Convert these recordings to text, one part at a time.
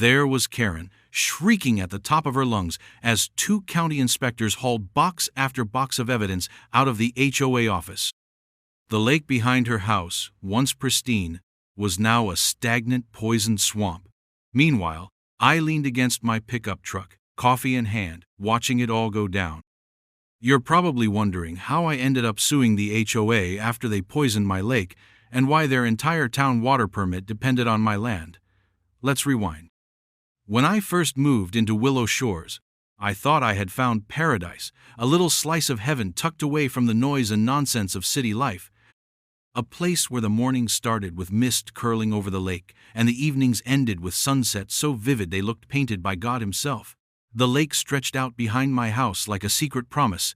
There was Karen, shrieking at the top of her lungs as 2 county inspectors hauled box after box of evidence out of the HOA office. The lake behind her house, once pristine, was now a stagnant, poisoned swamp. Meanwhile, I leaned against my pickup truck, coffee in hand, watching it all go down. You're probably wondering how I ended up suing the HOA after they poisoned my lake and why their entire town water permit depended on my land. Let's rewind. When I first moved into Willow Shores, I thought I had found paradise, a little slice of heaven tucked away from the noise and nonsense of city life. A place where the mornings started with mist curling over the lake, and the evenings ended with sunsets so vivid they looked painted by God himself. The lake stretched out behind my house like a secret promise,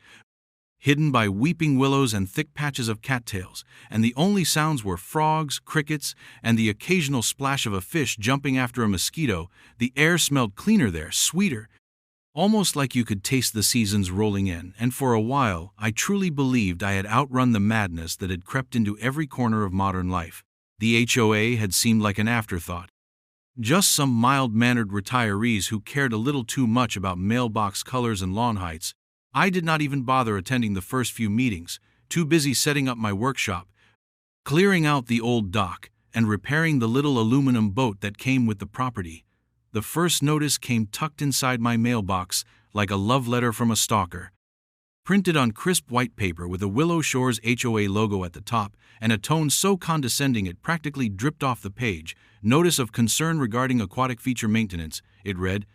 hidden by weeping willows and thick patches of cattails, and the only sounds were frogs, crickets, and the occasional splash of a fish jumping after a mosquito. The air smelled cleaner there, sweeter, almost like you could taste the seasons rolling in, and for a while I truly believed I had outrun the madness that had crept into every corner of modern life. The HOA had seemed like an afterthought. Just some mild-mannered retirees who cared a little too much about mailbox colors and lawn heights. I did not even bother attending the first few meetings, too busy setting up my workshop, clearing out the old dock, and repairing the little aluminum boat that came with the property. The first notice came tucked inside my mailbox like a love letter from a stalker. Printed on crisp white paper with a Willow Shores HOA logo at the top and a tone so condescending it practically dripped off the page, notice of concern regarding aquatic feature maintenance, it read,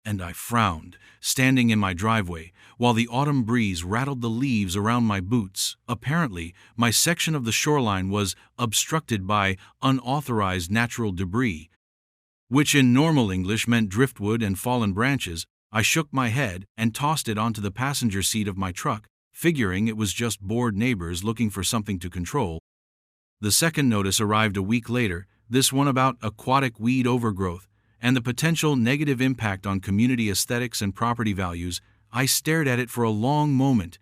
and I frowned, standing in my driveway, while the autumn breeze rattled the leaves around my boots. Apparently, my section of the shoreline was obstructed by unauthorized natural debris, which in normal English meant driftwood and fallen branches. I shook my head and tossed it onto the passenger seat of my truck, figuring it was just bored neighbors looking for something to control. The second notice arrived a week later, this one about aquatic weed overgrowth and the potential negative impact on community aesthetics and property values. I stared at it for a long moment,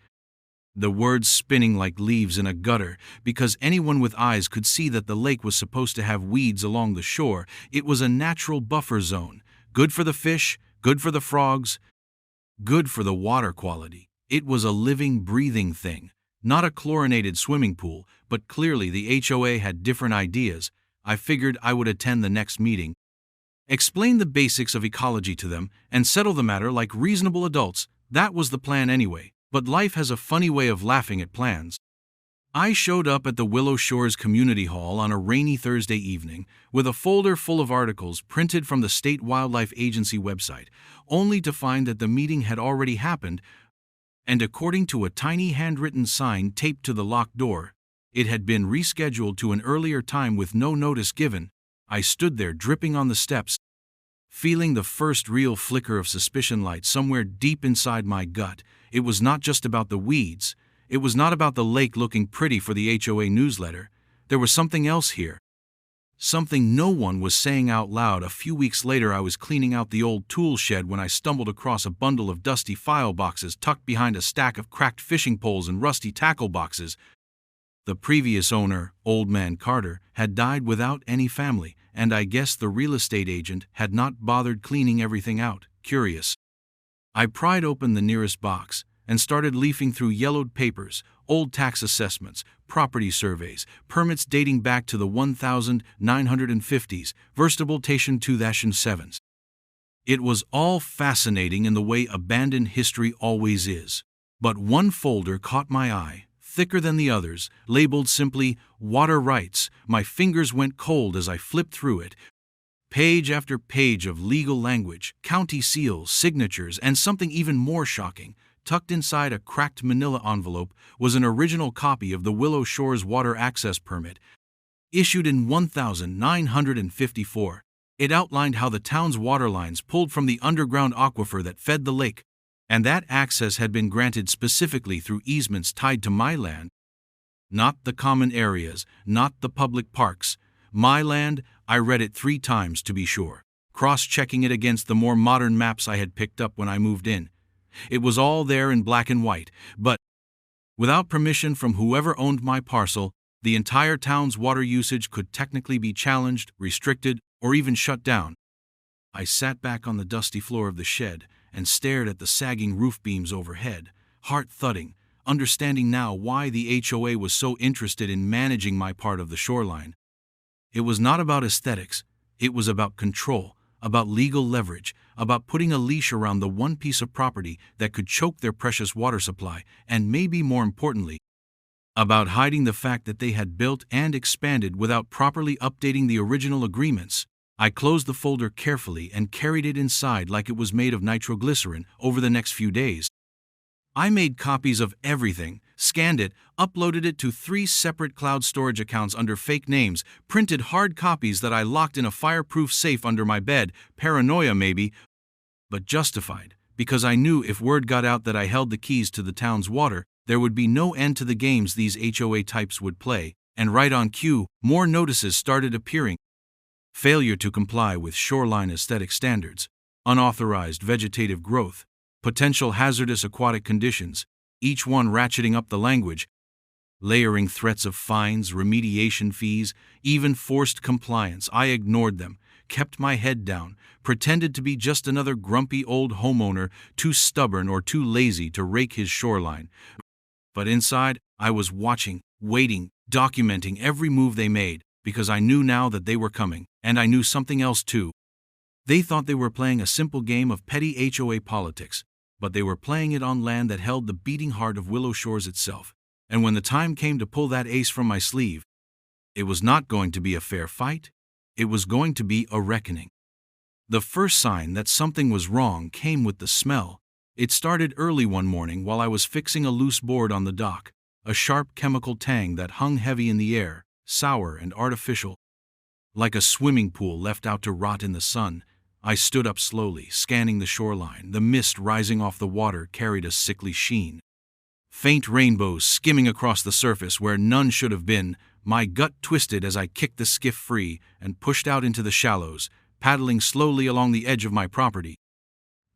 the words spinning like leaves in a gutter, because anyone with eyes could see that the lake was supposed to have weeds along the shore. It was a natural buffer zone, good for the fish, good for the frogs, good for the water quality. It was a living, breathing thing, not a chlorinated swimming pool, but clearly the HOA had different ideas. I figured I would attend the next meeting, explain the basics of ecology to them, and settle the matter like reasonable adults. That was the plan anyway. But life has a funny way of laughing at plans. I showed up at the Willow Shores Community Hall on a rainy Thursday evening with a folder full of articles printed from the State Wildlife Agency website, only to find that the meeting had already happened, and according to a tiny handwritten sign taped to the locked door, it had been rescheduled to an earlier time with no notice given. I stood there dripping on the steps, feeling the first real flicker of suspicion light somewhere deep inside my gut. It was not just about the weeds. It was not about the lake looking pretty for the HOA newsletter. There was something else here. Something no one was saying out loud. A few weeks later, I was cleaning out the old tool shed when I stumbled across a bundle of dusty file boxes tucked behind a stack of cracked fishing poles and rusty tackle boxes. The previous owner, Old Man Carter, had died without any family, and I guess the real estate agent had not bothered cleaning everything out. Curious. I pried open the nearest box and started leafing through yellowed papers, old tax assessments, property surveys, permits dating back to the 1950s, Verstabletation 2007s. It was all fascinating in the way abandoned history always is. But one folder caught my eye, thicker than the others, labeled simply Water Rights. My fingers went cold as I flipped through it. Page after page of legal language, county seals, signatures, and something even more shocking, tucked inside a cracked manila envelope, was an original copy of the Willow Shores Water Access Permit, issued in 1954. It outlined how the town's water lines pulled from the underground aquifer that fed the lake, and that access had been granted specifically through easements tied to my land. Not the common areas, not the public parks. My land. I read it 3 times to be sure, cross-checking it against the more modern maps I had picked up when I moved in. It was all there in black and white, but without permission from whoever owned my parcel, the entire town's water usage could technically be challenged, restricted, or even shut down. I sat back on the dusty floor of the shed and stared at the sagging roof beams overhead, heart thudding, understanding now why the HOA was so interested in managing my part of the shoreline. It was not about aesthetics, it was about control, about legal leverage, about putting a leash around the one piece of property that could choke their precious water supply, and maybe more importantly, about hiding the fact that they had built and expanded without properly updating the original agreements. I closed the folder carefully and carried it inside like it was made of nitroglycerin over the next few days. I made copies of everything, scanned it, uploaded it to 3 separate cloud storage accounts under fake names, printed hard copies that I locked in a fireproof safe under my bed, paranoia maybe, but justified, because I knew if word got out that I held the keys to the town's water, there would be no end to the games these HOA types would play, and right on cue, more notices started appearing. Failure to comply with shoreline aesthetic standards, unauthorized vegetative growth, potential hazardous aquatic conditions, each one ratcheting up the language, layering threats of fines, remediation fees, even forced compliance. I ignored them, kept my head down, pretended to be just another grumpy old homeowner, too stubborn or too lazy to rake his shoreline. But inside, I was watching, waiting, documenting every move they made, because I knew now that they were coming, and I knew something else too. They thought they were playing a simple game of petty HOA politics, but they were playing it on land that held the beating heart of Willow Shores itself. And when the time came to pull that ace from my sleeve, it was not going to be a fair fight, it was going to be a reckoning. The first sign that something was wrong came with the smell. It started early one morning while I was fixing a loose board on the dock, a sharp chemical tang that hung heavy in the air, sour and artificial. Like a swimming pool left out to rot in the sun, I stood up slowly, scanning the shoreline. The mist rising off the water carried a sickly sheen. Faint rainbows skimming across the surface where none should have been. My gut twisted as I kicked the skiff free and pushed out into the shallows, paddling slowly along the edge of my property.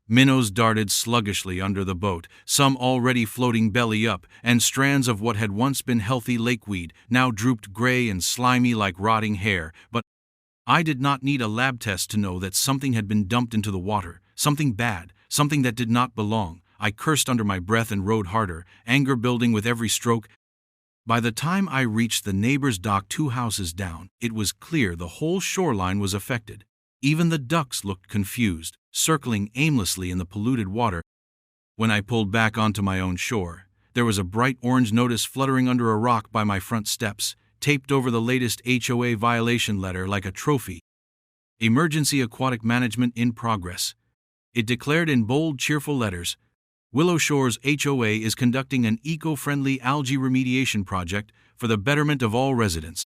Minnows darted sluggishly under the boat, some already floating belly up, and strands of what had once been healthy lakeweed now drooped gray and slimy like rotting hair. But I did not need a lab test to know that something had been dumped into the water, something bad, something that did not belong. I cursed under my breath and rowed harder, anger building with every stroke. By the time I reached the neighbor's dock 2 houses down, it was clear the whole shoreline was affected. Even the ducks looked confused, circling aimlessly in the polluted water. When I pulled back onto my own shore, there was a bright orange notice fluttering under a rock by my front steps, taped over the latest HOA violation letter like a trophy. Emergency Aquatic Management in Progress. It declared in bold, cheerful letters, Willow Shores HOA is conducting an eco-friendly algae remediation project for the betterment of all residents.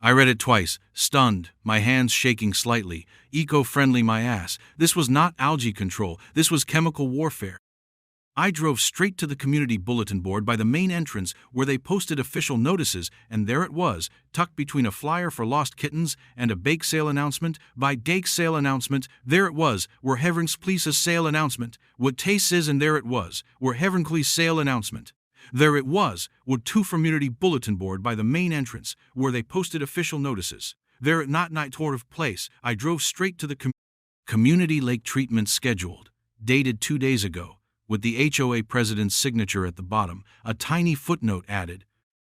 I read it twice, stunned, my hands shaking slightly. Eco-friendly my ass. This was not algae control, this was chemical warfare. I drove straight to the community bulletin board by the main entrance where they posted official notices, and there it was, tucked between a flyer for lost kittens and a bake sale announcement. By bake sale announcement, there it was, where Heaven's Please's sale announcement. What tastes is, and there it was, where Heaven's Please sale announcement. There it was, with 2 community bulletin board by the main entrance, where they posted official notices. There at not night sort of place, I drove straight to the community lake treatment scheduled, dated 2 days ago, with the HOA president's signature at the bottom, a tiny footnote added.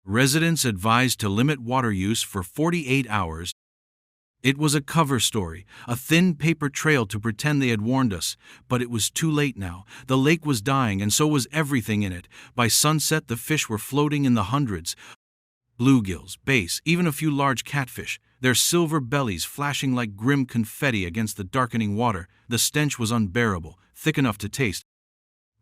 Residents advised to limit water use for 48 hours. It was a cover story, a thin paper trail to pretend they had warned us, but it was too late now. The lake was dying and so was everything in it. By sunset the fish were floating in the hundreds. Bluegills, bass, even a few large catfish, their silver bellies flashing like grim confetti against the darkening water. The stench was unbearable, thick enough to taste.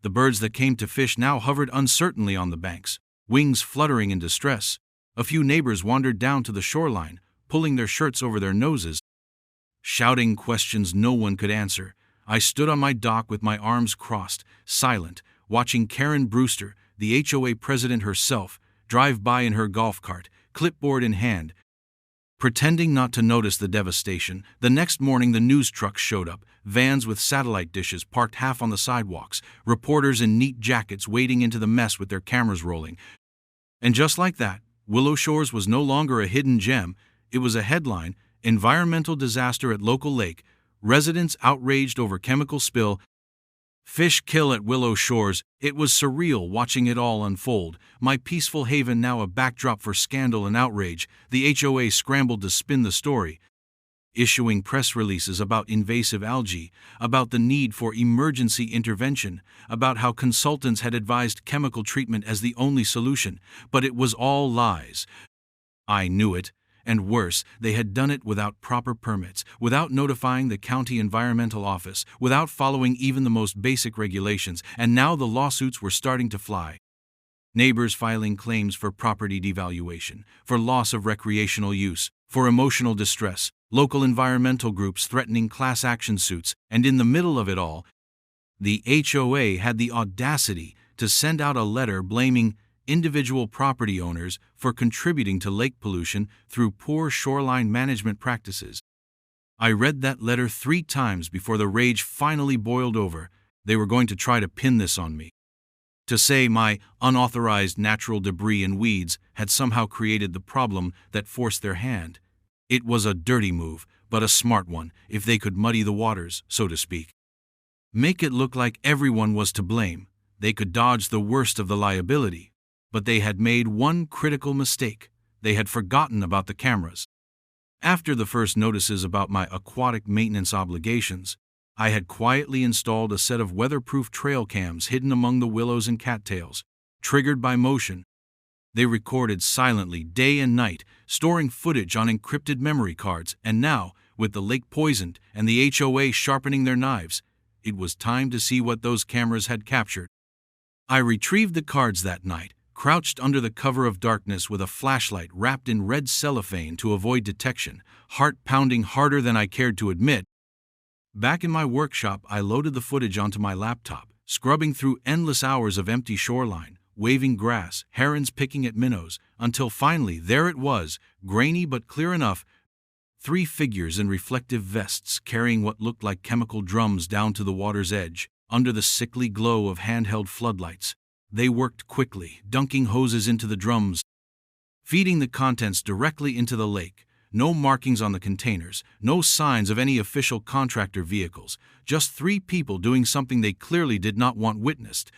The birds that came to fish now hovered uncertainly on the banks, wings fluttering in distress. A few neighbors wandered down to the shoreline, pulling their shirts over their noses, shouting questions no one could answer. I stood on my dock with my arms crossed, silent, watching Karen Brewster, the HOA president herself, drive by in her golf cart, clipboard in hand. Pretending not to notice the devastation, the next morning the news trucks showed up, vans with satellite dishes parked half on the sidewalks, reporters in neat jackets wading into the mess with their cameras rolling. And just like that, Willow Shores was no longer a hidden gem. It was a headline, Environmental Disaster at Local Lake, residents outraged over chemical spill, fish kill at Willow Shores. It was surreal watching it all unfold, my peaceful haven now a backdrop for scandal and outrage. The HOA scrambled to spin the story, issuing press releases about invasive algae, about the need for emergency intervention, about how consultants had advised chemical treatment as the only solution, but it was all lies. I knew it, and worse, they had done it without proper permits, without notifying the county environmental office, without following even the most basic regulations, and now the lawsuits were starting to fly. Neighbors filing claims for property devaluation, for loss of recreational use, for emotional distress, local environmental groups threatening class action suits, and in the middle of it all, the HOA had the audacity to send out a letter blaming individual property owners for contributing to lake pollution through poor shoreline management practices. I read that letter 3 times before the rage finally boiled over. They were going to try to pin this on me, to say my unauthorized natural debris and weeds had somehow created the problem that forced their hand. It was a dirty move, but a smart one, if they could muddy the waters, so to speak. Make it look like everyone was to blame. They could dodge the worst of the liability. But they had made one critical mistake. They had forgotten about the cameras. After the first notices about my aquatic maintenance obligations, I had quietly installed a set of weatherproof trail cams hidden among the willows and cattails, triggered by motion. They recorded silently day and night, storing footage on encrypted memory cards, and now, with the lake poisoned and the HOA sharpening their knives, it was time to see what those cameras had captured. I retrieved the cards that night, crouched under the cover of darkness with a flashlight wrapped in red cellophane to avoid detection, heart pounding harder than I cared to admit. Back in my workshop, I loaded the footage onto my laptop, scrubbing through endless hours of empty shoreline, waving grass, herons picking at minnows, until finally there it was, grainy but clear enough. 3 figures in reflective vests carrying what looked like chemical drums down to the water's edge, under the sickly glow of handheld floodlights. They worked quickly, dunking hoses into the drums, feeding the contents directly into the lake. No markings on the containers, no signs of any official contractor vehicles, just 3 people doing something they clearly did not want witnessed.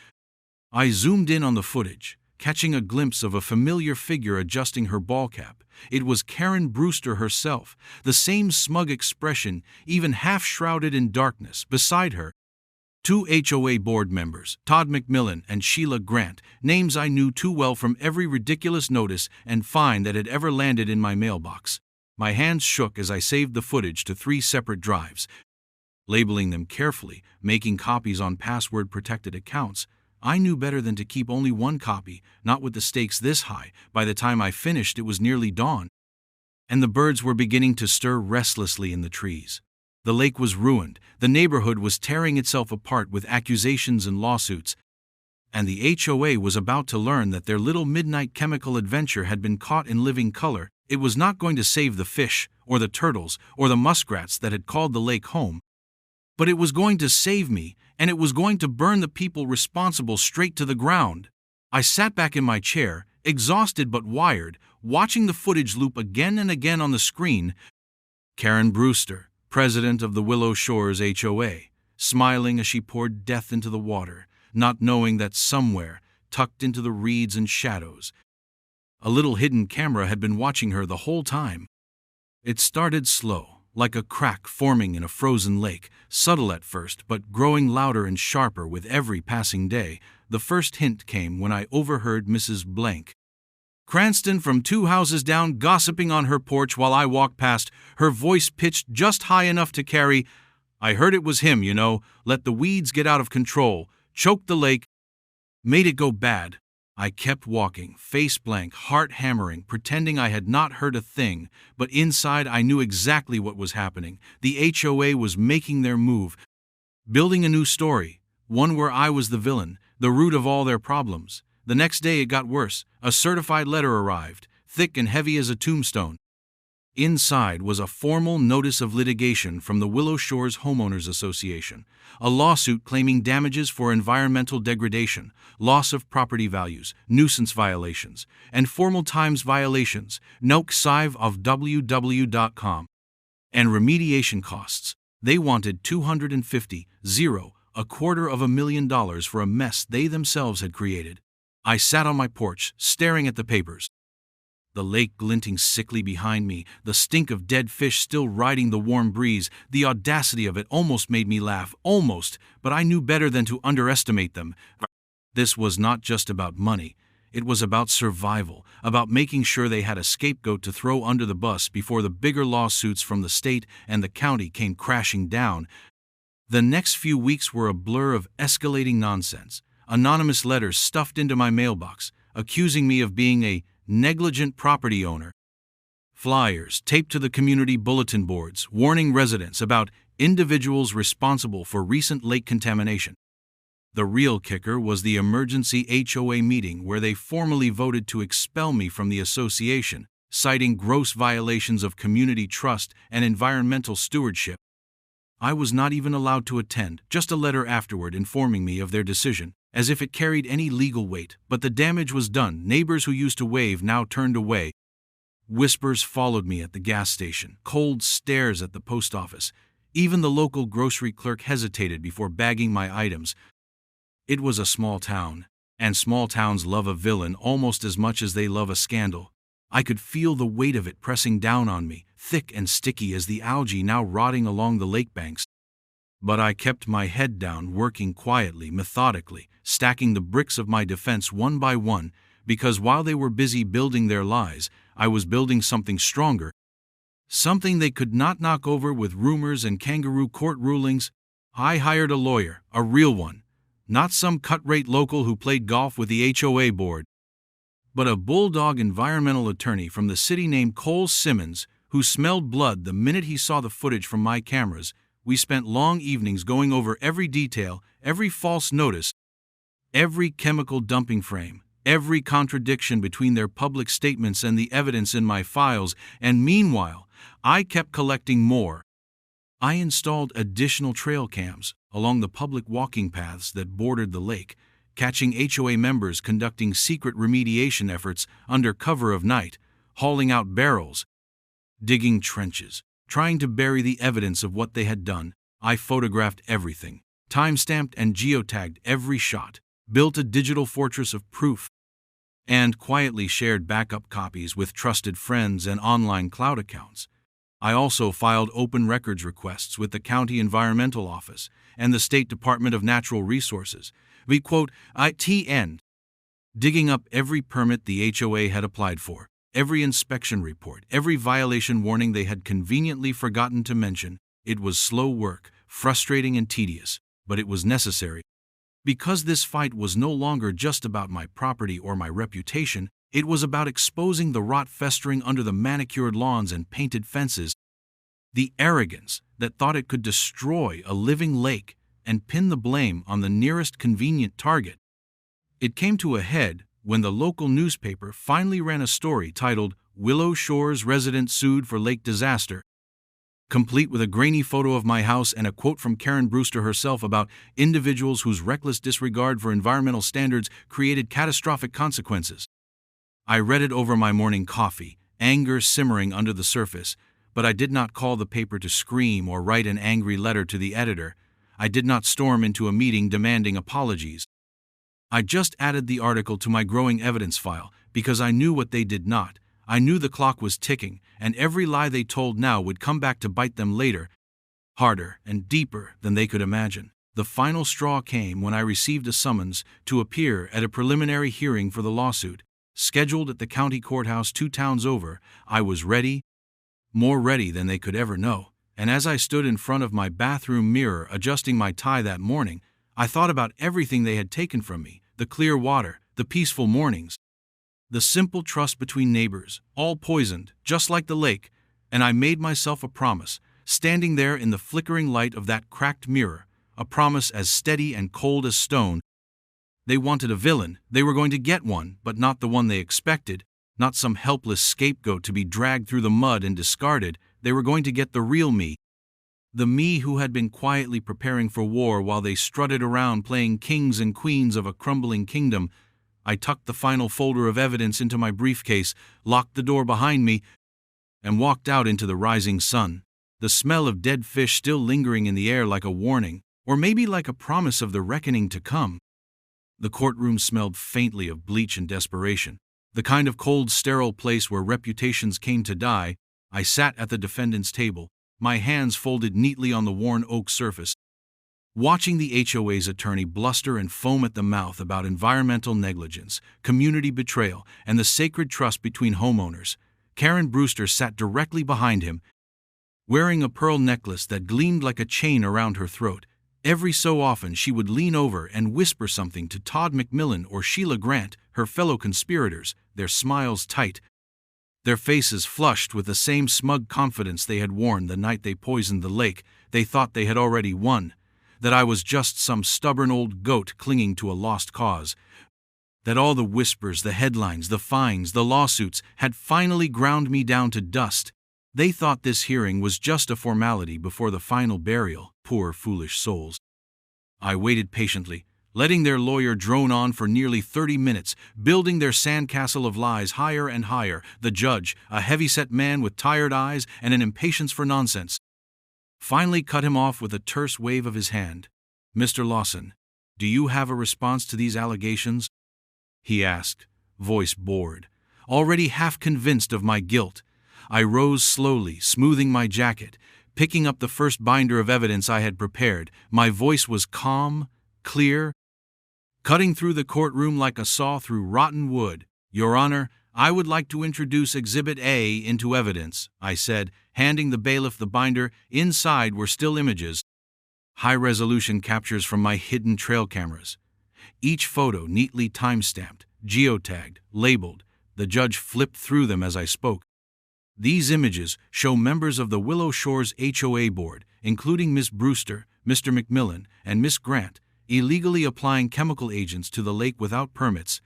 I zoomed in on the footage, catching a glimpse of a familiar figure adjusting her ball cap. It was Karen Brewster herself, the same smug expression, even half-shrouded in darkness. Beside her, 2 HOA board members, Todd McMillan and Sheila Grant, names I knew too well from every ridiculous notice and fine that had ever landed in my mailbox. My hands shook as I saved the footage to 3 separate drives, labeling them carefully, making copies on password-protected accounts. I knew better than to keep only 1 copy, not with the stakes this high. By the time I finished, it was nearly dawn, and the birds were beginning to stir restlessly in the trees. The lake was ruined, the neighborhood was tearing itself apart with accusations and lawsuits, and the HOA was about to learn that their little midnight chemical adventure had been caught in living color. It was not going to save the fish, or the turtles, or the muskrats that had called the lake home, but it was going to save me, and it was going to burn the people responsible straight to the ground. I sat back in my chair, exhausted but wired, watching the footage loop again and again on the screen. Karen Brewster, president of the Willow Shores HOA, smiling as she poured death into the water, not knowing that somewhere, tucked into the reeds and shadows, a little hidden camera had been watching her the whole time. It started slow, like a crack forming in a frozen lake, subtle at first but growing louder and sharper with every passing day. The first hint came when I overheard Mrs. Blank Cranston from 2 houses down gossiping on her porch while I walked past, her voice pitched just high enough to carry, "I heard it was him, you know, let the weeds get out of control, choked the lake, made it go bad." I kept walking, face blank, heart hammering, pretending I had not heard a thing, but inside I knew exactly what was happening. The HOA was making their move, building a new story, one where I was the villain, the root of all their problems. The next day it got worse. A certified letter arrived, thick and heavy as a tombstone. Inside was a formal notice of litigation from the Willow Shores Homeowners Association, a lawsuit claiming damages for environmental degradation, loss of property values, nuisance violations, and formal times violations, note 5 of www.com, and remediation costs. They wanted $250,000 for a mess they themselves had created. I sat on my porch, staring at the papers. The lake glinting sickly behind me, the stink of dead fish still riding the warm breeze, the audacity of it almost made me laugh, almost, but I knew better than to underestimate them. This was not just about money. It was about survival, about making sure they had a scapegoat to throw under the bus before the bigger lawsuits from the state and the county came crashing down. The next few weeks were a blur of escalating nonsense. Anonymous letters stuffed into my mailbox, accusing me of being a negligent property owner. Flyers taped to the community bulletin boards, warning residents about individuals responsible for recent lake contamination. The real kicker was the emergency HOA meeting where they formally voted to expel me from the association, citing gross violations of community trust and environmental stewardship. I was not even allowed to attend, just a letter afterward informing me of their decision, as if it carried any legal weight, but the damage was done. Neighbors who used to wave now turned away. Whispers followed me at the gas station, cold stares at the post office. Even the local grocery clerk hesitated before bagging my items. It was a small town, and small towns love a villain almost as much as they love a scandal. I could feel the weight of it pressing down on me, thick and sticky as the algae now rotting along the lake banks. But I kept my head down, working quietly, methodically, stacking the bricks of my defense one by one, because while they were busy building their lies, I was building something stronger, something they could not knock over with rumors and kangaroo court rulings. I hired a lawyer, a real one, not some cut-rate local who played golf with the HOA board, but a bulldog environmental attorney from the city named Cole Simmons, who smelled blood the minute he saw the footage from my cameras. We spent long evenings going over every detail, every false notice, every chemical dumping frame, every contradiction between their public statements and the evidence in my files, and meanwhile, I kept collecting more. I installed additional trail cams along the public walking paths that bordered the lake, catching HOA members conducting secret remediation efforts under cover of night, hauling out barrels, digging trenches, trying to bury the evidence of what they had done. I photographed everything, time-stamped and geotagged every shot, built a digital fortress of proof, and quietly shared backup copies with trusted friends and online cloud accounts. I also filed open records requests with the County Environmental Office and the State Department of Natural Resources. We quote, ITN, digging up every permit the HOA had applied for, every inspection report, every violation warning they had conveniently forgotten to mention. It was slow work, frustrating and tedious, but it was necessary. Because this fight was no longer just about my property or my reputation, it was about exposing the rot festering under the manicured lawns and painted fences, the arrogance that thought it could destroy a living lake and pin the blame on the nearest convenient target. It came to a head when the local newspaper finally ran a story titled "Willow Shores Resident Sued for Lake Disaster," complete with a grainy photo of my house and a quote from Karen Brewster herself about individuals whose reckless disregard for environmental standards created catastrophic consequences. I read it over my morning coffee, anger simmering under the surface, but I did not call the paper to scream or write an angry letter to the editor. I did not storm into a meeting demanding apologies. I just added the article to my growing evidence file because I knew what they did not. I knew the clock was ticking, and every lie they told now would come back to bite them later, harder and deeper than they could imagine. The final straw came when I received a summons to appear at a preliminary hearing for the lawsuit, scheduled at the county courthouse 2 towns over. I was ready, more ready than they could ever know, and as I stood in front of my bathroom mirror adjusting my tie that morning, I thought about everything they had taken from me, the clear water, the peaceful mornings, the simple trust between neighbors, all poisoned, just like the lake, and I made myself a promise, standing there in the flickering light of that cracked mirror, a promise as steady and cold as stone. They wanted a villain, they were going to get one, but not the one they expected, not some helpless scapegoat to be dragged through the mud and discarded. They were going to get the real me. The me who had been quietly preparing for war while they strutted around playing kings and queens of a crumbling kingdom. I tucked the final folder of evidence into my briefcase, locked the door behind me, and walked out into the rising sun. the smell of dead fish still lingering in the air like a warning, or maybe like a promise of the reckoning to come. The courtroom smelled faintly of bleach and desperation, the kind of cold, sterile place where reputations came to die. I sat at the defendant's table, my hands folded neatly on the worn oak surface, watching the HOA's attorney bluster and foam at the mouth about environmental negligence, community betrayal, and the sacred trust between homeowners. Karen Brewster sat directly behind him, wearing a pearl necklace that gleamed like a chain around her throat. Every so often she would lean over and whisper something to Todd McMillan or Sheila Grant, her fellow conspirators, their smiles tight, their faces flushed with the same smug confidence they had worn the night they poisoned the lake. They thought they had already won, that I was just some stubborn old goat clinging to a lost cause, that all the whispers, the headlines, the fines, the lawsuits had finally ground me down to dust. They thought this hearing was just a formality before the final burial. Poor foolish souls. I waited patiently, letting their lawyer drone on for nearly 30 minutes, building their sandcastle of lies higher and higher. The judge, a heavy-set man with tired eyes and an impatience for nonsense, finally cut him off with a terse wave of his hand. "Mr. Lawson, do you have a response to these allegations?" he asked, voice bored, already half convinced of my guilt. I rose slowly, smoothing my jacket, picking up the first binder of evidence I had prepared. My voice was calm, clear, cutting through the courtroom like a saw through rotten wood. "Your Honor, I would like to introduce Exhibit A into evidence," I said, handing the bailiff the binder. Inside were still images, high-resolution captures from my hidden trail cameras. Each photo neatly time-stamped, geotagged, labeled. The judge flipped through them as I spoke. "These images show members of the Willow Shores HOA board, including Miss Brewster, Mr. McMillan, and Miss Grant, illegally applying chemical agents to the lake without permits,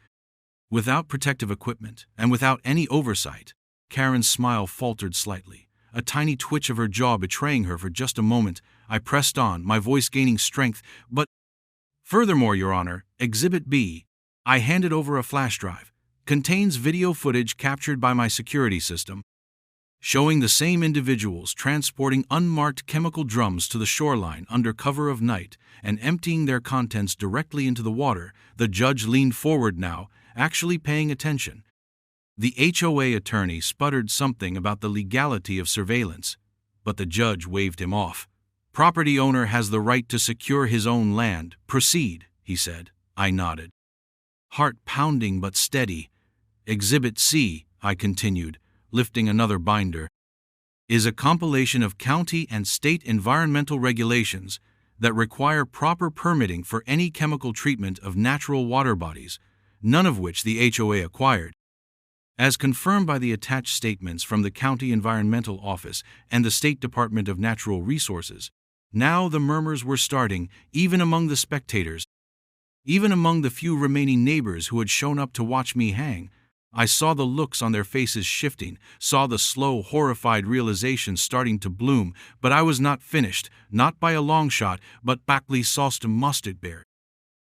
without protective equipment, and without any oversight." Karen's smile faltered slightly, a tiny twitch of her jaw betraying her for just a moment. I pressed on, my voice gaining strength. "But furthermore, Your Honor, Exhibit B," I handed over a flash drive, "contains video footage captured by my security system, showing the same individuals transporting unmarked chemical drums to the shoreline under cover of night and emptying their contents directly into the water." The judge leaned forward now, actually paying attention. The HOA attorney sputtered something about the legality of surveillance, but the judge waved him off. "Property owner has the right to secure his own land. Proceed," he said. I nodded, heart pounding but steady. "Exhibit C," I continued, lifting another binder, "is a compilation of county and state environmental regulations that require proper permitting for any chemical treatment of natural water bodies, none of which the HOA acquired. As confirmed by the attached statements from the County Environmental Office and the State Department of Natural Resources, now the murmurs were starting, even among the spectators, even among the few remaining neighbors who had shown up to watch me hang. I saw the looks on their faces shifting, saw the slow, horrified realization starting to bloom, but I was not finished, not by a long shot, but Backley sauced mustard bear,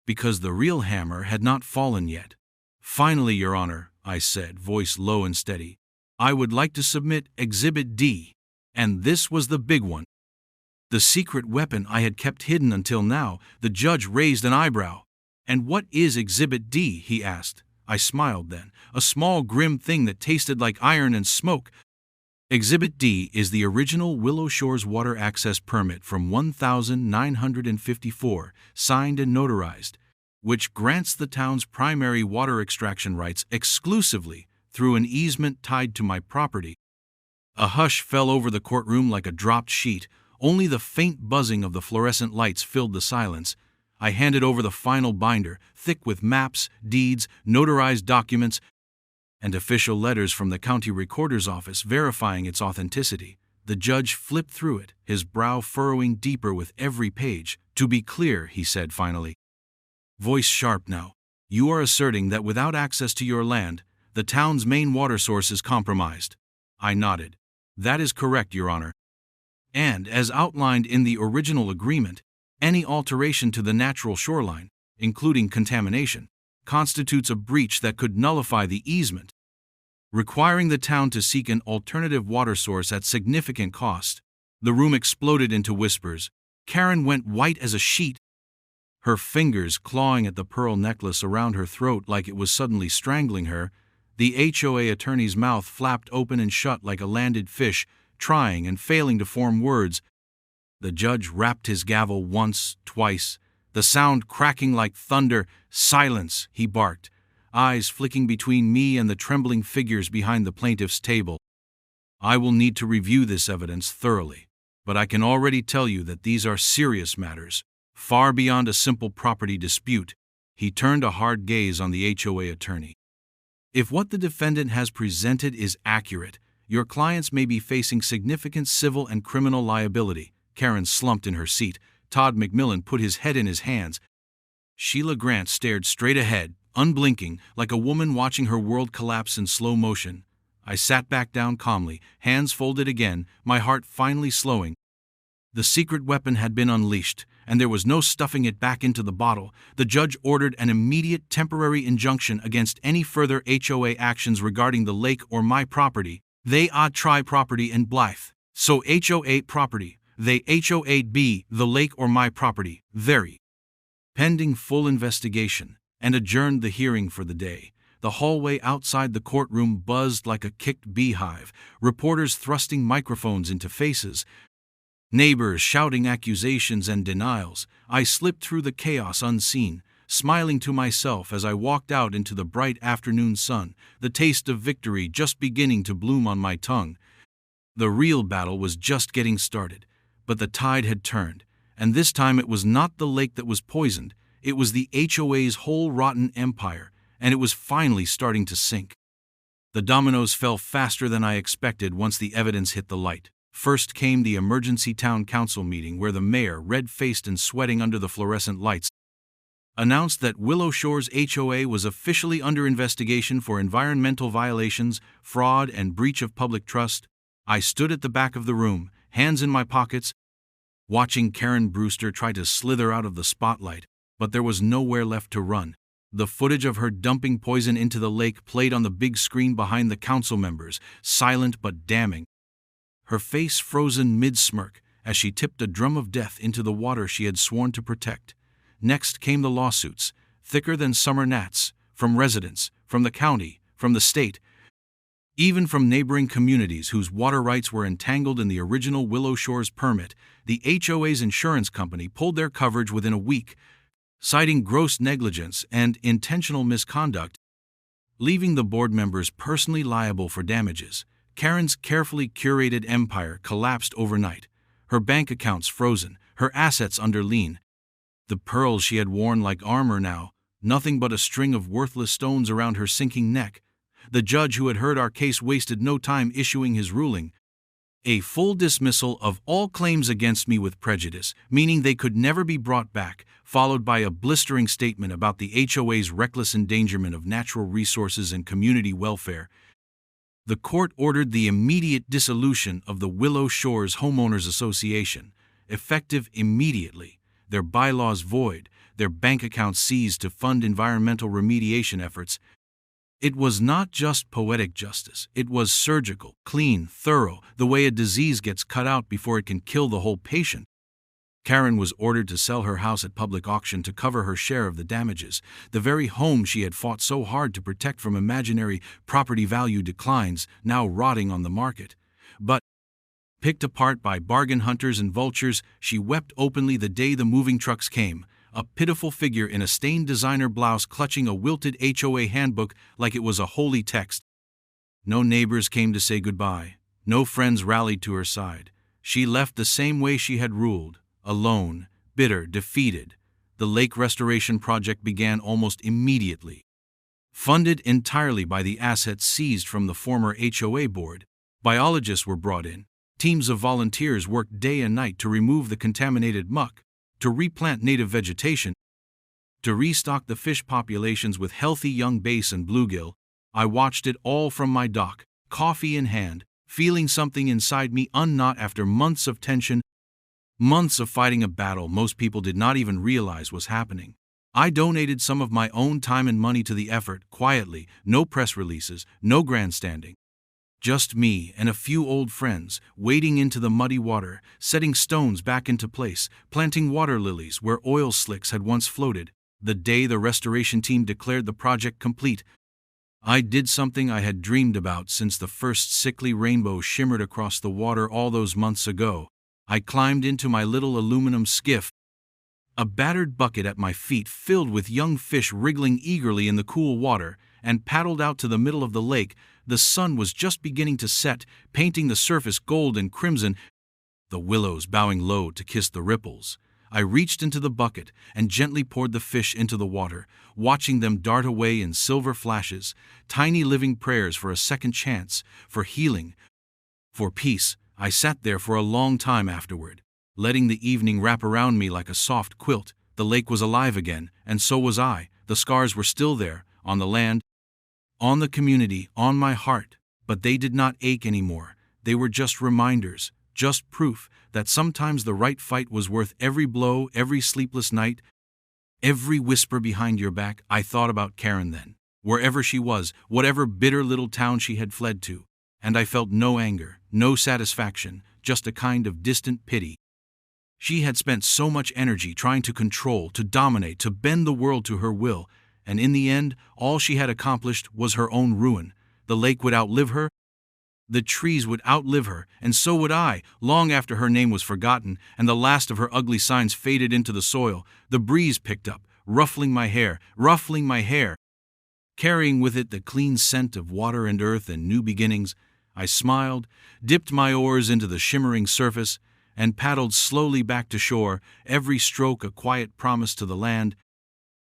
because the real hammer had not fallen yet. "Finally, Your Honor," I said, voice low and steady, "I would like to submit Exhibit D." And this was the big one. The secret weapon I had kept hidden until now. The judge raised an eyebrow. "And what is Exhibit D?" he asked. I smiled then, a small grim thing that tasted like iron and smoke. "Exhibit D is the original Willow Shores water access permit from 1954, signed and notarized, which grants the town's primary water extraction rights exclusively through an easement tied to my property." A hush fell over the courtroom like a dropped sheet. Only the faint buzzing of the fluorescent lights filled the silence. I handed over the final binder, thick with maps, deeds, notarized documents, and official letters from the county recorder's office verifying its authenticity. The judge flipped through it, his brow furrowing deeper with every page. "To be clear," he said finally, voice sharp now, "you are asserting that without access to your land, the town's main water source is compromised." I nodded. "That is correct, Your Honor. And, as outlined in the original agreement, any alteration to the natural shoreline, including contamination, constitutes a breach that could nullify the easement, requiring the town to seek an alternative water source at significant cost." The room exploded into whispers. Karen went white as a sheet, her fingers clawing at the pearl necklace around her throat like it was suddenly strangling her. The HOA attorney's mouth flapped open and shut like a landed fish, trying and failing to form words. The judge rapped his gavel once, twice, the sound cracking like thunder. "Silence," he barked, eyes flicking between me and the trembling figures behind the plaintiff's table. "I will need to review this evidence thoroughly, but I can already tell you that these are serious matters, far beyond a simple property dispute." He turned a hard gaze on the HOA attorney. "If what the defendant has presented is accurate, your clients may be facing significant civil and criminal liability." Karen slumped in her seat. Todd McMillan put his head in his hands. Sheila Grant stared straight ahead, unblinking, like a woman watching her world collapse in slow motion. I sat back down calmly, hands folded again, my heart finally slowing. The secret weapon had been unleashed, and there was no stuffing it back into the bottle. The judge ordered an immediate temporary injunction against any further HOA actions regarding the lake or my property. They try property in Blythe. So HOA property. They HOA'd be the lake or my property. Very. Pending full investigation, and adjourned the hearing for the day. The hallway outside the courtroom buzzed like a kicked beehive, reporters thrusting microphones into faces, neighbors shouting accusations and denials. I slipped through the chaos unseen, smiling to myself as I walked out into the bright afternoon sun, the taste of victory just beginning to bloom on my tongue. The real battle was just getting started, but the tide had turned, and this time it was not the lake that was poisoned, it was the HOA's whole rotten empire, and it was finally starting to sink. The dominoes fell faster than I expected once the evidence hit the light. First came the emergency town council meeting where the mayor, red-faced and sweating under the fluorescent lights, announced that Willow Shores HOA was officially under investigation for environmental violations, fraud, and breach of public trust. I stood at the back of the room, hands in my pockets, watching Karen Brewster try to slither out of the spotlight, but there was nowhere left to run. The footage of her dumping poison into the lake played on the big screen behind the council members, silent but damning. Her face frozen mid-smirk as she tipped a drum of death into the water she had sworn to protect. Next came the lawsuits, thicker than summer gnats, from residents, from the county, from the state, even from neighboring communities whose water rights were entangled in the original Willow Shores permit. The HOA's insurance company pulled their coverage within a week, citing gross negligence and intentional misconduct, leaving the board members personally liable for damages. Karen's carefully curated empire collapsed overnight, her bank accounts frozen, her assets under lien. The pearls she had worn like armor now, nothing but a string of worthless stones around her sinking neck. The judge who had heard our case wasted no time issuing his ruling. A full dismissal of all claims against me with prejudice, meaning they could never be brought back, followed by a blistering statement about the HOA's reckless endangerment of natural resources and community welfare. The court ordered the immediate dissolution of the Willow Shores Homeowners Association, effective immediately, their bylaws void, their bank accounts seized to fund environmental remediation efforts. It was not just poetic justice, it was surgical, clean, thorough, the way a disease gets cut out before it can kill the whole patient. Karen was ordered to sell her house at public auction to cover her share of the damages, the very home she had fought so hard to protect from imaginary property value declines, now rotting on the market. But, picked apart by bargain hunters and vultures, she wept openly the day the moving trucks came, a pitiful figure in a stained designer blouse clutching a wilted HOA handbook like it was a holy text. No neighbors came to say goodbye, no friends rallied to her side. She left the same way she had ruled. Alone, bitter, defeated. The lake restoration project began almost immediately. Funded entirely by the assets seized from the former HOA board, biologists were brought in. Teams of volunteers worked day and night to remove the contaminated muck, to replant native vegetation, to restock the fish populations with healthy young bass and bluegill. I watched it all from my dock, coffee in hand, feeling something inside me unknot after months of tension, months of fighting a battle most people did not even realize was happening. I donated some of my own time and money to the effort, quietly, no press releases, no grandstanding. Just me and a few old friends, wading into the muddy water, setting stones back into place, planting water lilies where oil slicks had once floated. The day the restoration team declared the project complete, I did something I had dreamed about since the first sickly rainbow shimmered across the water all those months ago. I climbed into my little aluminum skiff, a battered bucket at my feet filled with young fish wriggling eagerly in the cool water, and paddled out to the middle of the lake. The sun was just beginning to set, painting the surface gold and crimson, the willows bowing low to kiss the ripples. I reached into the bucket and gently poured the fish into the water, watching them dart away in silver flashes, tiny living prayers for a second chance, for healing, for peace. I sat there for a long time afterward, letting the evening wrap around me like a soft quilt. The lake was alive again, and so was I. The scars were still there, on the land, on the community, on my heart, but they did not ache anymore. They were just reminders, just proof that sometimes the right fight was worth every blow, every sleepless night, every whisper behind your back. I thought about Karen then, wherever she was, whatever bitter little town she had fled to, and I felt no anger, no satisfaction, just a kind of distant pity. She had spent so much energy trying to control, to dominate, to bend the world to her will, and in the end, all she had accomplished was her own ruin. The lake would outlive her, the trees would outlive her, and so would I. Long after her name was forgotten and the last of her ugly signs faded into the soil, the breeze picked up, ruffling my hair, carrying with it the clean scent of water and earth and new beginnings. I smiled, dipped my oars into the shimmering surface, and paddled slowly back to shore, every stroke a quiet promise to the land,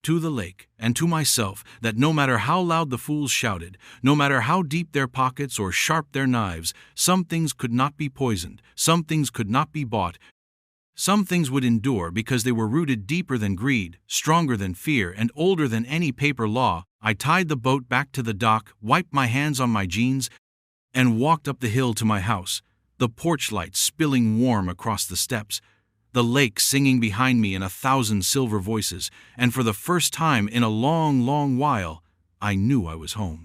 to the lake, and to myself, that no matter how loud the fools shouted, no matter how deep their pockets or sharp their knives, some things could not be poisoned, some things could not be bought, some things would endure because they were rooted deeper than greed, stronger than fear, and older than any paper law. I tied the boat back to the dock, wiped my hands on my jeans, and walked up the hill to my house, the porch light spilling warm across the steps, the lake singing behind me in 1,000 silver voices, and for the first time in a long, long while, I knew I was home.